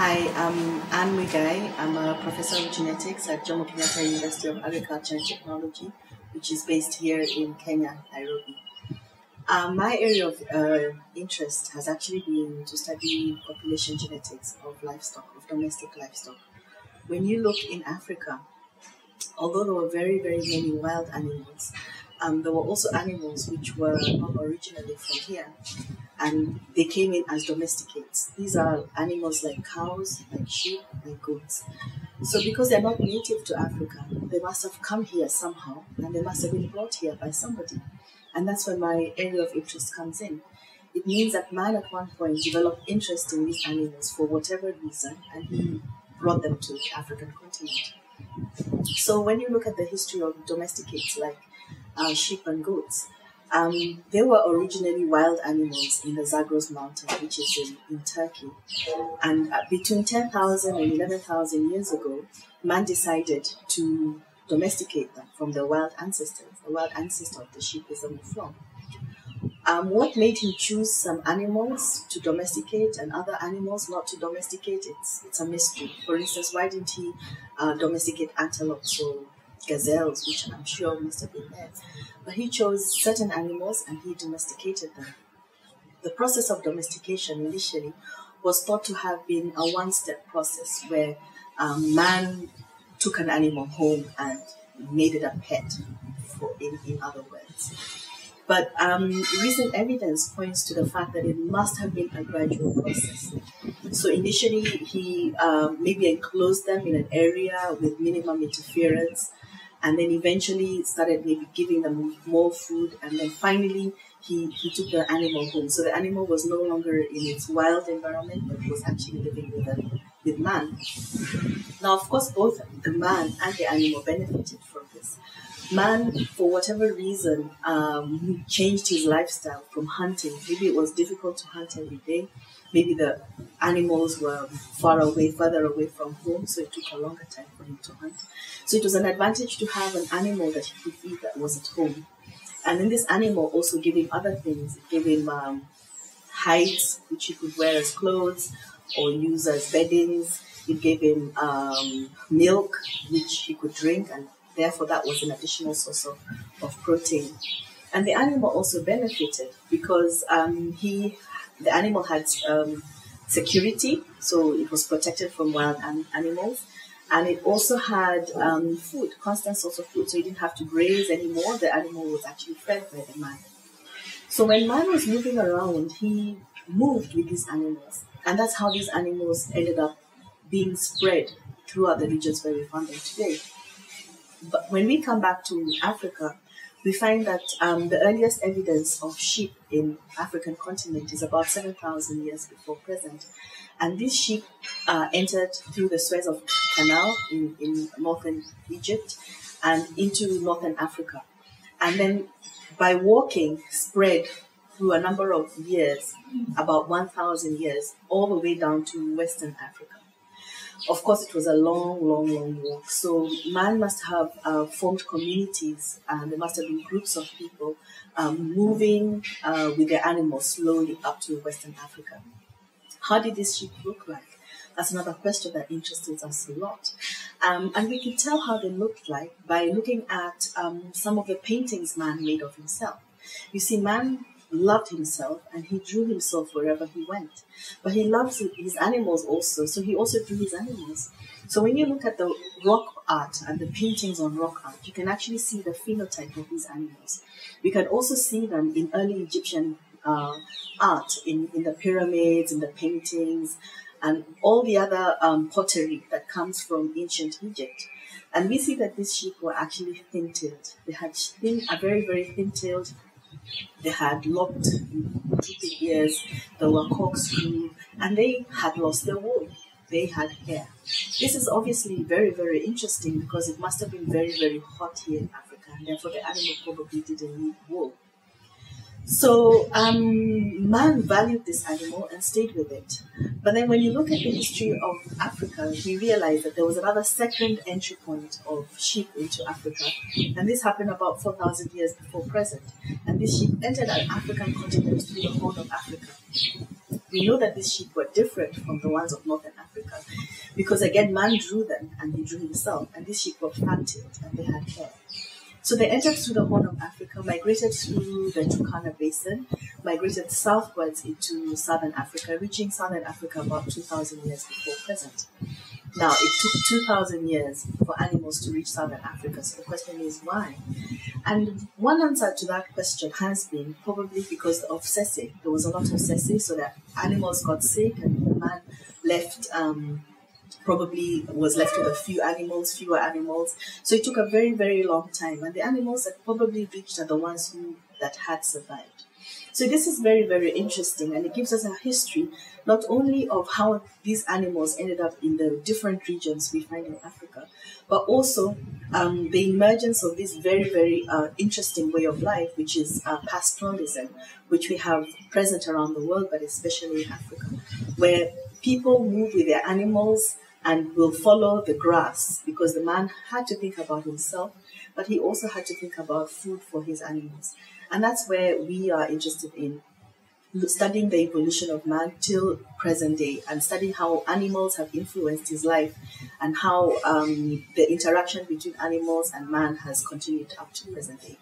Hi, I'm annemuigai. I'm a professor of genetics at Jomo Kenyatta University of Agriculture and Technology, which is based here in Kenya, Nairobi. My area of interest has actually been to study population genetics of livestock, of domestic livestock. When you look in Africa, although there were very, very many wild animals, there were also animals which were not originally from here, and they came in as domesticates. These are animals like cows, like sheep, like goats. So because they're not native to Africa, they must have come here somehow, and they must have been brought here by somebody. And that's when my area of interest comes in. It means that man at one point developed interest in these animals for whatever reason, and he brought them to the African continent. So when you look at the history of domesticates like sheep and goats, they were originally wild animals in the Zagros mountain, which is in Turkey. And between 10,000 and 11,000 years ago, man decided to domesticate them from their wild ancestors. The wild ancestor of the sheep is the muflon. What made him choose some animals to domesticate and other animals not to domesticate, it's a mystery. For instance, why didn't he domesticate antelopes or gazelles, which I'm sure must have been there? But he chose certain animals and he domesticated them. The process of domestication initially was thought to have been a one-step process where man took an animal home and made it a pet, in other words. But recent evidence points to the fact that it must have been a gradual process. So initially, he maybe enclosed them in an area with minimum interference, and then eventually started maybe giving them more food, and then finally he took the animal home. So the animal was no longer in its wild environment, but was actually living with man. Now, of course, both the man and the animal benefited from this. Man, for whatever reason, changed his lifestyle from hunting. Maybe it was difficult to hunt every day. Maybe the animals were further away from home, so it took a longer time for him to hunt. So it was an advantage to have an animal that he could feed that was at home. And then this animal also gave him other things. It gave him hides, which he could wear as clothes or use as beddings. It gave him milk, which he could drink, and therefore that was an additional source of protein. And the animal also benefited because the animal had security, so it was protected from wild animals. And it also had food, constant source of food, so he didn't have to graze anymore. The animal was actually fed by the man. So when man was moving around, he moved with these animals. And that's how these animals ended up being spread throughout the regions where we find them today. But when we come back to Africa, we find that the earliest evidence of sheep in African continent is about 7,000 years before present. And these sheep entered through the Suez Canal in northern Egypt and into northern Africa. And then by walking, spread through a number of years, about 1,000 years, all the way down to Western Africa. Of course, it was a long, long, long walk. So man must have formed communities, and there must have been groups of people moving with their animals slowly up to Western Africa. How did this sheep look like? That's another question that interests us a lot. And we can tell how they looked like by looking at some of the paintings man made of himself. You see, man loved himself and he drew himself wherever he went. But he loves his animals also, so he also drew his animals. So when you look at the rock art and the paintings on rock art, you can actually see the phenotype of these animals. We can also see them in early Egyptian art, in the pyramids, in the paintings, and all the other pottery that comes from ancient Egypt. And we see that these sheep were actually thin-tailed. They had a very, very thin-tailed. They had locked, drooping ears, they were corkscrew, and they had lost their wool. They had hair. This is obviously very, very interesting because it must have been very, very hot here in Africa, and therefore the animal probably didn't need wool. So man valued this animal and stayed with it. But then when you look at the history of Africa, we realize that there was another second entry point of sheep into Africa. And this happened about 4,000 years before present. And this sheep entered an African continent through the Horn of Africa. We know that these sheep were different from the ones of Northern Africa Africa. Because again, man drew them and he drew himself. And these sheep were fat-tailed and they had hair. So they entered through the Horn of Africa, migrated through the Turkana Basin, migrated southwards into southern Africa, reaching southern Africa about 2,000 years before present. Now, it took 2,000 years for animals to reach southern Africa. So the question is why? And one answer to that question has been probably because of cessay. There was a lot of cessay, so that animals got sick and man left, probably was left with fewer animals. So it took a very, very long time. And the animals that probably reached are the ones that had survived. So this is very, very interesting, and it gives us a history not only of how these animals ended up in the different regions we find in Africa, but also the emergence of this very, very interesting way of life, which is pastoralism, which we have present around the world, but especially in Africa, where people move with their animals and will follow the grass, because the man had to think about himself, but he also had to think about food for his animals. And that's where we are interested in studying the evolution of man till present day, and studying how animals have influenced his life, and how the interaction between animals and man has continued up to present day.